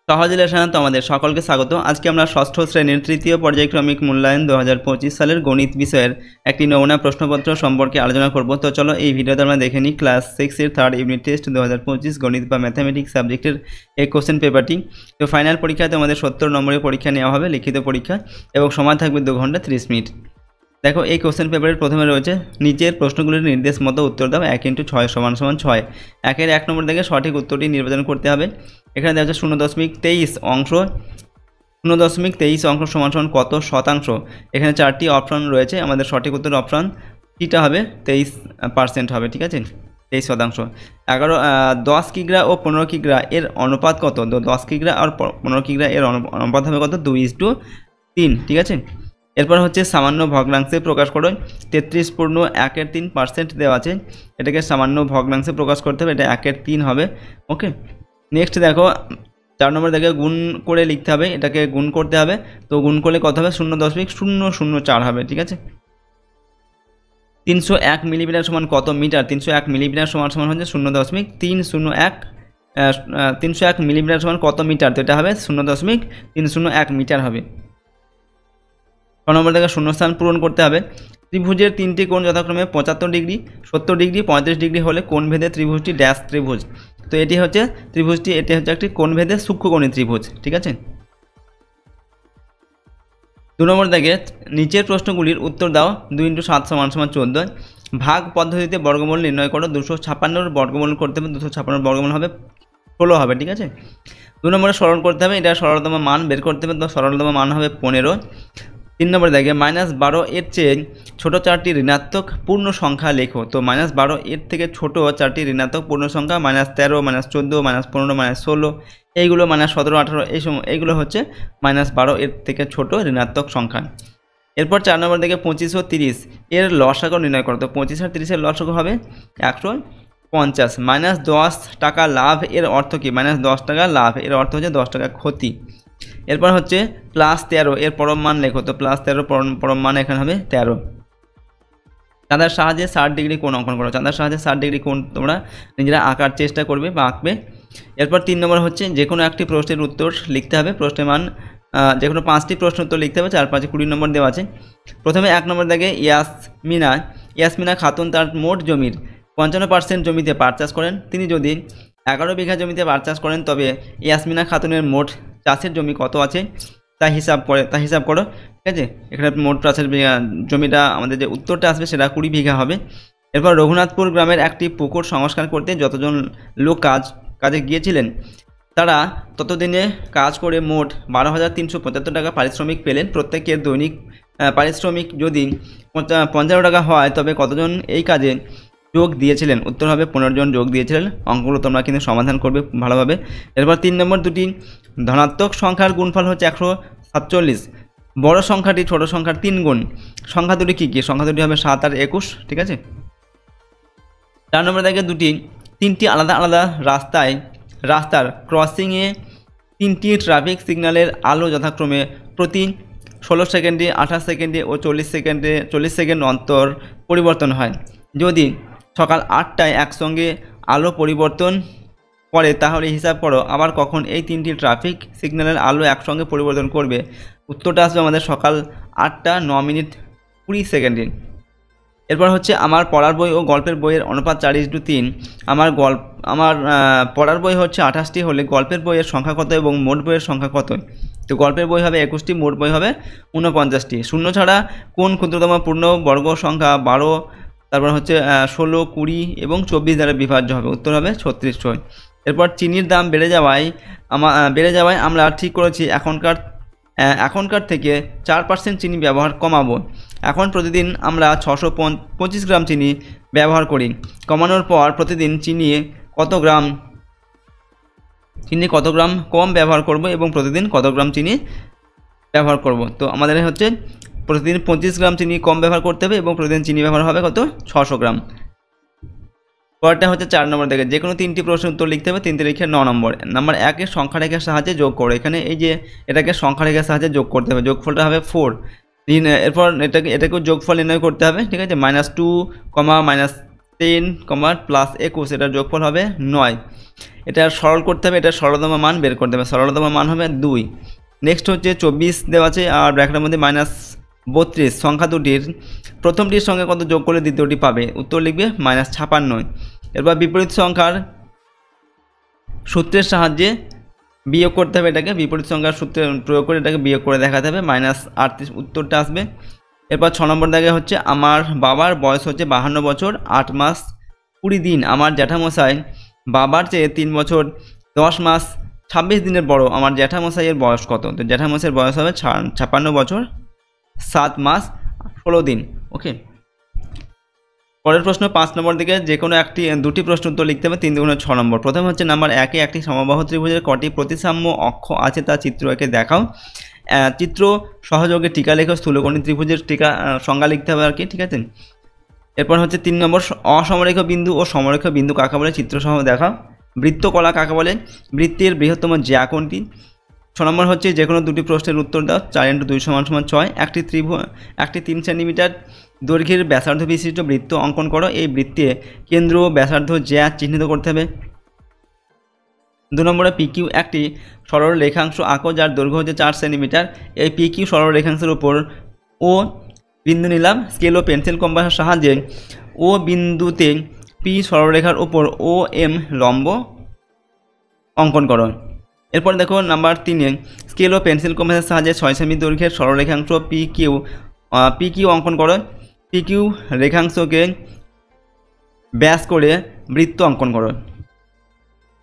সহজ লেসনে তোমাদের সকলকে স্বাগত। আজকে আমরা ষষ্ঠ শ্রেণীর তৃতীয় পর্যায়ক্রমিক মূল্যায়ন 2025 সালের গণিত বিষয়ের একটি নমুনা প্রশ্নপত্র সম্পর্কে আলোচনা করব। তো চলো এই ভিডিওতে আমরা দেখে নিই ক্লাস 6 এর থার্ড ইউনিট টেস্ট 2025 গণিত বা ম্যাথামেটিক্স সাবজেক্টের এই কোশ্চেন পেপারটি। তো ফাইনাল পরীক্ষাতে আমাদের 70 নম্বরের পরীক্ষা নেওয়া হবে, লিখিত পরীক্ষা, এবং সময় থাকবে 2 ঘন্টা 30 মিনিট। দেখো এই কোশ্চেন পেপারের প্রথমে রয়েছে নিচের প্রশ্নগুলির নির্দেশ মতো উত্তর দাও। 1 × 6 = 6। 1-এর 1 নম্বর থেকে সঠিক উত্তরটি নির্বাচন করতে হবে। এখানে দেখা যাচ্ছে 0.23 অংশ, 0.23 অংশ সমান সমান কত শতাংশ। এখানে 4টি অপশন রয়েছে, আমাদের সঠিক উত্তর অপশন টিটা হবে 23% হবে, ঠিক আছে, 23%। 10 কিগ্রা ও 15 কিগ্রা এর অনুপাত কত? তো 10 কিগ্রা আর 15 কিগ্রা এর অনুপাত হবে কত? 2:3, ঠিক আছে। এরপর হচ্ছে সামান্য ভগ্নাংশে প্রকাশ করো। 33.1% দেওয়া আছে, এটাকে সামান্য ভগ্নাংশে প্রকাশ করতে হবে, এটা 1/3 হবে। ওকে, নেক্সট দেখো 4 নম্বর দেখে গুণ করে লিখতে হবে, এটাকে গুণ করতে হবে। তো গুণ করলে কত হবে? 0.004 হবে, ঠিক আছে। 301 মিলিমিটার সমান কত মিটার? 301 মিলিমিটার সমান হচ্ছে 301 মিলিমিটার সমান কত মিটার? তো এটা হবে 0.301 মিটার হবে। 6 নম্বর থেকে শূন্যস্থান পূরণ করতে হবে। ত্রিভুজের 3টি কোণ যথাক্রমে 75 ডিগ্রি, 70 ডিগ্রি, 35 ডিগ্রি হলে কোণভেদে ত্রিভুজটি ড্যাশ ত্রিভুজ। তো এটি হচ্ছে ত্রিভুজটি, এটি হচ্ছে একটি কোণভেদে সূক্ষ্মকোণী ত্রিভুজ, ঠিক আছে। 2 নম্বর থেকে নিচের প্রশ্নগুলির উত্তর দাও। 2 × 7 = 14। ভাগ পদ্ধতিতে বর্গমূল নির্ণয় করো। 256 বর্গমূল করতে হবে, 256 বর্গমূল হবে 16 হবে, ঠিক আছে। 2 নম্বরে সরল করতে হবে, এটা সরলতম মান বের করতে হবে। তো সরলতম মান হবে 15। 3 নম্বর দেখে -12 এর চেয়ে ছোট 4টি ঋণাত্মক পূর্ণ সংখ্যা লেখো। তো -12 এর থেকে ছোট 4টি ঋণাত্মক পূর্ণ সংখ্যা -13, -14, -15, -16, এইগুলো -17, 18, এইগুলো হচ্ছে -12 এর থেকে ছোট ঋণাত্মক সংখ্যা। এরপর 4 নম্বর দেখে 25 ও 30 এর লসাগু নির্ণয় করো। তো 25 আর 30 এর লসাগু হবে 150। -10 টাকা লাভ এর অর্থ কি? -10 টাকা লাভ এর অর্থ হচ্ছে 10 টাকা ক্ষতি। এরপর হচ্ছে +13 এর পরম মান লেখো। তো +13 পরম মান এখানে হবে 13। চাঁদার সাহায্যে 60 ডিগ্রি কোণ অঙ্কন করো। চাঁদার সাহায্যে 60 ডিগ্রি কোণ তোমরা নিজেরা আঁকার চেষ্টা করবে বা আঁকবে। এরপর 3 নম্বর হচ্ছে যে কোনো একটি প্রশ্নের উত্তর লিখতে হবে। প্রশ্নের মান যে কোনো 5টি প্রশ্ন উত্তর লিখতে হবে। 4 5 20 নম্বর দেওয়া আছে। প্রথমে 1 নম্বর দেখে ইয়াসমিনা খাতুন তার মোট জমির 55% জমিতে পাট চাষ করেন। তিনি যদি 11 বিঘা জমিতে পাট চাষ করেন তবে ইয়াসমিনা খাতুনের মোট চাষের জমি কত আছে তা হিসাব করো, ঠিক আছে। এখানে মোট চাষের জমিটা আমাদের যে উত্তরটা আসবে সেটা 20 বিঘা হবে। এরপর রঘুনাথপুর গ্রামের একটি পুকুর সংস্কার করতে যতজন লোক কাজে গিয়েছিলেন তারা ততদিনে কাজ করে মোট 12,375 টাকা পারিশ্রমিক পেলেন। প্রত্যেকের দৈনিক পারিশ্রমিক যদি 55 টাকা হয় তবে কতজন এই কাজে যোগ দিয়েছিলেন? উত্তর হবে 15 জন যোগ দিয়েছিলেন। অঙ্কগুলো তোমরা কিন্তু সমাধান করবে ভালোভাবে। এরপর 3 নম্বর দুটি ধনাত্মক সংখ্যার গুণফল হচ্ছে 147। বড় সংখ্যাটি ছোট সংখ্যার 3 গুণ। সংখ্যা দুটি কী কী? সংখ্যা দুটি হবে 7 আর 21, ঠিক আছে। 4 নম্বর দেখে 3টি আলাদা আলাদা রাস্তার ক্রসিংয়ে 3টি ট্রাফিক সিগন্যালের আলো যথাক্রমে প্রতি 16 সেকেন্ডে, 28 সেকেন্ডে ও 40 সেকেন্ড অন্তর পরিবর্তন হয়। যদি সকাল 8টায় একসঙ্গে আলো পরিবর্তন করে তাহলে হিসাব করো আবার কখন এই 3টি ট্রাফিক সিগন্যালের আলো একসঙ্গে পরিবর্তন করবে। উত্তরটা আসবে আমাদের সকাল 8টা 9 মিনিট 20 সেকেন্ডে। এরপর হচ্ছে আমার পড়ার বই ও গল্পের বইয়ের অনুপাত 4:3। আমার পড়ার বই হচ্ছে 28টি হলে গল্পের বইয়ের সংখ্যা কত এবং মোট বইয়ের সংখ্যা কত? তো গল্পের বই হবে 21টি, মোট বই হবে 49টি। শূন্য ছাড়া কোন ক্ষুদ্রতম পূর্ণ বর্গ সংখ্যা 12, তারপর হচ্ছে 16, 20 এবং 24 দ্বারা বিভাজ্য হবে? উত্তর হবে 3600। এরপর চিনির দাম বেড়ে যাওয়ায় আমরা ঠিক করেছি এখনকার থেকে 4% চিনি ব্যবহার কমাবো। এখন প্রতিদিন আমরা 625 গ্রাম চিনি ব্যবহার করি। কমানোর পর প্রতিদিন চিনি কত গ্রাম কম ব্যবহার করব এবং প্রতিদিন কত গ্রাম চিনি ব্যবহার করব? তো আমাদের হচ্ছে প্রতিদিন 25 গ্রাম চিনি কম ব্যবহার করতে হবে এবং প্রতিদিন চিনি ব্যবহার হবে কত? 600 গ্রাম। পরেরটা হচ্ছে 4 নম্বর থেকে যে কোনো 3টি প্রশ্নের উত্তর লিখতে হবে। 3 তারিখে 9 নম্বর 1 এর সংখ্যা রেখার সাহায্যে যোগ করো। এখানে এই যে এটাকে সংখ্যা রেখার সাহায্যে যোগ করতে হবে, যোগফলটা হবে 4। এরপর এটাকেও যোগফল নির্ণয় করতে হবে, ঠিক আছে। -2, 10, প্লাস 21, এটার যোগফল হবে 9। এটা সরল করতে হবে, এটা সরলতম মান বের করতে হবে, সরলতম মান হবে 2। নেক্সট হচ্ছে 24 দেওয়া আছে আর ব্র্যাকেটের মধ্যে -32, সংখ্যা দুটির প্রথমটির সঙ্গে কত যোগ করলে দ্বিতীয়টি পাবে, উত্তর লিখবে -56। এরপর বিপরীত সংখ্যার সূত্রের সাহায্যে বিয়োগ করতে হবে, এটাকে বিপরীত সংখ্যার সূত্রে প্রয়োগ করে এটাকে বিয়োগ করে দেখাতে হবে, -38 উত্তরটা আসবে। এরপর 6 নম্বর দাগে হচ্ছে আমার বাবার বয়স হচ্ছে 52 বছর 8 মাস 20 দিন, আমার জ্যাঠামশাই বাবার চেয়ে 3 বছর 10 মাস 26 দিনের বড়, আমার জ্যাঠামশাইয়ের বয়স কত? তো জ্যাঠামশাইয়ের বয়স হবে 56 বছর 7 মাস 16 দিন। ওকে, পরের প্রশ্ন 5 নম্বর দিকে যে কোনো দুটি প্রশ্ন উত্তর লিখতে হবে 3 দুগুণে 6 নম্বর। প্রথম হচ্ছে নাম্বার 1-এ একটি সমবাহু ত্রিভুজের কটি প্রতিসাম্য অক্ষ আছে তা চিত্র এঁকে দেখাও। চিত্র সহযোগে টিকা লেখো, স্থূলকোণী ত্রিভুজের টিকা সংজ্ঞা লিখতে হবে আর কি, ঠিক আছে। এরপর হচ্ছে 3 নম্বর অসমরেখ বিন্দু ও সমরেখ বিন্দু কাকে বলে চিত্রসহ দেখাও। বৃত্তকলা কাকে বলে, বৃত্তের বৃহত্তম জ্যা কোনটি। 6 নম্বর হচ্ছে যে কোনো দুটি প্রশ্নের উত্তর দাও। 4 × 2 = 6। একটি 3 সেন্টিমিটার দৈর্ঘ্যের ব্যাসার্ধ বিশিষ্ট বৃত্ত অঙ্কন করো, এই বৃত্তে কেন্দ্র ব্যাসার্ধ জ্যা চিহ্নিত করতে হবে। 2 নম্বরে PQ একটি সরল রেখাংশ আঁকো যার দৈর্ঘ্য হচ্ছে 4 সেন্টিমিটার। এই PQ সরল রেখাংশের উপর ও বিন্দু নিলাম, স্কেল ও পেন্সিল কম্পাসের সাহায্যে ও বিন্দুতে P সরলরেখার উপর OM লম্ব অঙ্কন করো। এরপর দেখো নাম্বার 3-এ স্কেল ও পেন্সিল কম্পাসের সাহায্যে 6 সেমি দৈর্ঘ্যের সরলরেখাংশ PQ অঙ্কন করো। PQ রেখাংশকে ব্যাস করে বৃত্ত অঙ্কন করো।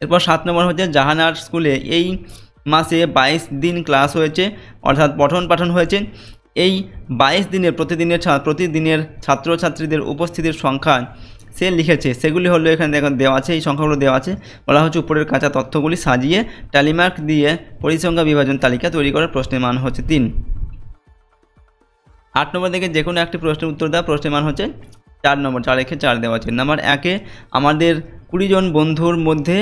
এরপর 7 নম্বর হচ্ছে জাহানার স্কুলে এই মাসে 22 দিন ক্লাস হয়েছে, অর্থাৎ পঠন পাঠন হয়েছে। এই 22 দিনের প্রতিদিনের ছাত্রছাত্রীদের উপস্থিতির সংখ্যা সে লিখেছে, সেগুলি হলো এখানে দেখো দেওয়া আছে, এই সংখ্যাগুলো দেওয়া আছে। বলা হচ্ছে উপরের কাঁচা তথ্যগুলি সাজিয়ে ট্যালিমার্ক দিয়ে পরিসংখ্যা বিভাজন তালিকা তৈরি করার প্রশ্নের মান হচ্ছে 3। 8 নম্বর থেকে যে কোনো একটি প্রশ্নের উত্তর দেওয়া, প্রশ্নের মান হচ্ছে 4 নম্বর, 4 রেখে 4 দেওয়া আছে। নাম্বার 1-এ আমাদের 20 জন বন্ধুর মধ্যে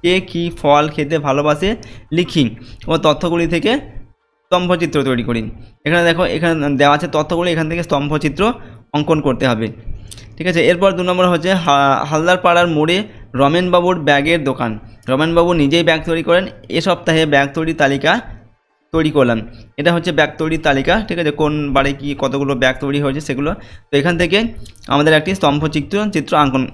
কে কী ফল খেতে ভালোবাসে লিখি ও তথ্যগুলি থেকে স্তম্ভচিত্র তৈরি করি। এখানে দেখো এখানে দেওয়া আছে তথ্যগুলি, এখান থেকে স্তম্ভচিত্র অঙ্কন করতে হবে, ঠিক আছে। এরপর 2 নম্বর হচ্ছে হালদারপাড়ার মোড়ে রমেনবাবুর ব্যাগের দোকান, রমেনবাবু নিজেই ব্যাগ তৈরি করেন, এ সপ্তাহে ব্যাগ তৈরি তালিকা তৈরি করলাম। এটা হচ্ছে ব্যাগ তৈরির তালিকা, ঠিক আছে, কোন বারে কি কতগুলো ব্যাগ তৈরি হয়েছে সেগুলো। তো এখান থেকে আমাদের একটি স্তম্ভচিত্র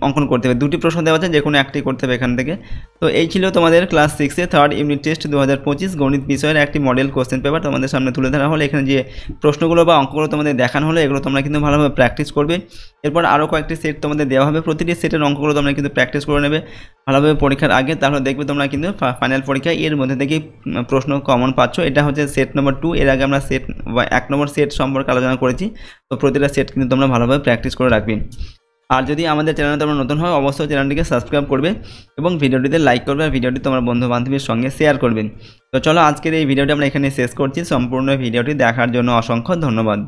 অঙ্কন করতে হবে। 2টি প্রশ্ন দেওয়া আছে, যে কোনো একটি করতে হবে এখান থেকে। তো এই ছিল তোমাদের ক্লাস 6-এ 3rd ইউনিট টেস্ট 2025 গণিত বিষয়ের একটি মডেল কোশ্চেন পেপার তোমাদের সামনে তুলে ধরা হলো। এখানে যে প্রশ্নগুলো বা অঙ্কগুলো তোমাদের দেখানো হলো, এগুলো তোমরা কিন্তু ভালোভাবে প্র্যাকটিস করবে। এরপর আরও কয়েকটি সেট তোমাদের দেওয়া হবে, প্রতিটি সেটের অঙ্কগুলো তোমরা কিন্তু প্র্যাকটিস করে নেবে ভালোভাবে পরীক্ষার আগে, তাহলে দেখবে তোমরা কিন্তু ফাইনাল পরীক্ষায় এর মধ্যে থেকেই প্রশ্ন কমন পাচ্ছ। এটা হচ্ছে সেট নম্বর 2, এর আগে আমরা সেট 1 নম্বর সেট সম্পর্কে আলোচনা করেছি। তো প্রতিটা সেট কিন্তু তোমরা ভালোভাবে প্র্যাকটিস করে রাখবে। আর যদি আমাদের চ্যানেলে তোমরা নতুন হয় অবশ্যই চ্যানেলটিকে সাবস্ক্রাইব করবে এবং ভিডিওটিতে লাইক করবে আর ভিডিওটি তোমার বন্ধু বান্ধবীর সঙ্গে শেয়ার করবে। তো চলো আজকের এই ভিডিওটি আমরা এখানে শেষ করছি। সম্পূর্ণ ভিডিওটি দেখার জন্য অসংখ্য ধন্যবাদ।